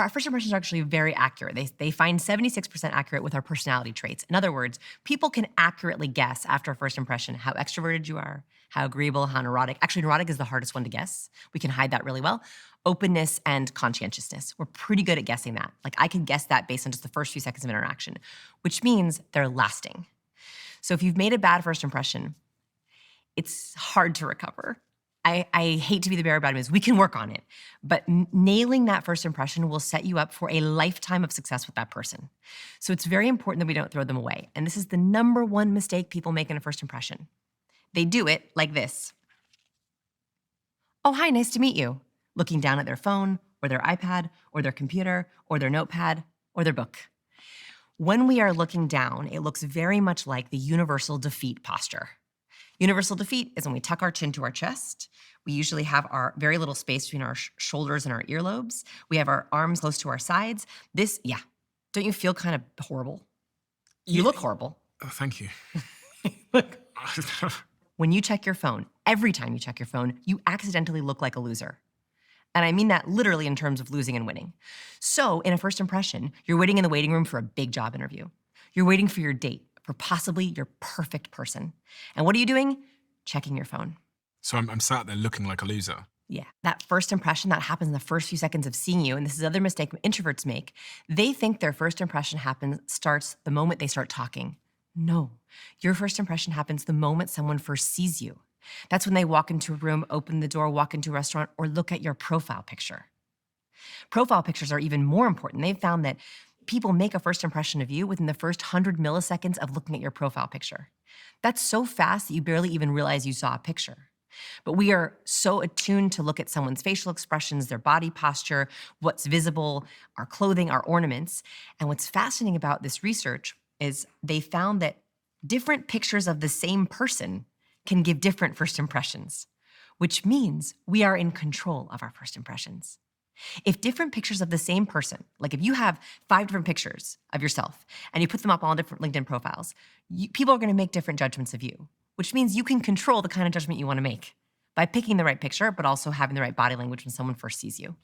Our first impressions are actually very accurate. They find 76% accurate with our personality traits. In other words, people can accurately guess after a first impression how extroverted you are, how agreeable, how neurotic. Actually, neurotic is the hardest one to guess. We can hide that really well. Openness and conscientiousness. We're pretty good at guessing that. Like I can guess that based on just the first few seconds of interaction, which means they're lasting. So if you've made a bad first impression, it's hard to recover. I hate to be the bearer of bad news. We can work on it. But nailing that first impression will set you up for a lifetime of success with that person. So it's very important that we don't throw them away. And this is the number one mistake people make in a first impression. They do it like this. Oh, hi, nice to meet you. Looking down at their phone or their iPad or their computer or their notepad or their book. When we are looking down, it looks very much like the universal defeat posture. Universal defeat is when we tuck our chin to our chest. We usually have our very little space between our shoulders and our earlobes. We have our arms close to our sides. Don't you feel kind of horrible? You look horrible. Oh, thank you. Look. When you check your phone, every time you check your phone, you accidentally look like a loser. And I mean that literally in terms of losing and winning. So in a first impression, you're waiting in the waiting room for a big job interview. You're waiting for your date, for possibly your perfect person. And what are you doing? Checking your phone. So I'm sat there looking like a loser. Yeah, that first impression that happens in the first few seconds of seeing you, and this is another mistake introverts make, they think their first impression starts the moment they start talking. No, your first impression happens the moment someone first sees you. That's when they walk into a room, open the door, walk into a restaurant, or look at your profile picture. Profile pictures are even more important. They've found that people make a first impression of you within the first 100 milliseconds of looking at your profile picture. That's so fast that you barely even realize you saw a picture. But we are so attuned to look at someone's facial expressions, their body posture, what's visible, our clothing, our ornaments. And what's fascinating about this research is they found that different pictures of the same person can give different first impressions, which means we are in control of our first impressions. If different pictures of the same person, like if you have 5 different pictures of yourself and you put them up on different LinkedIn profiles, people are going to make different judgments of you, which means you can control the kind of judgment you want to make by picking the right picture, but also having the right body language when someone first sees you.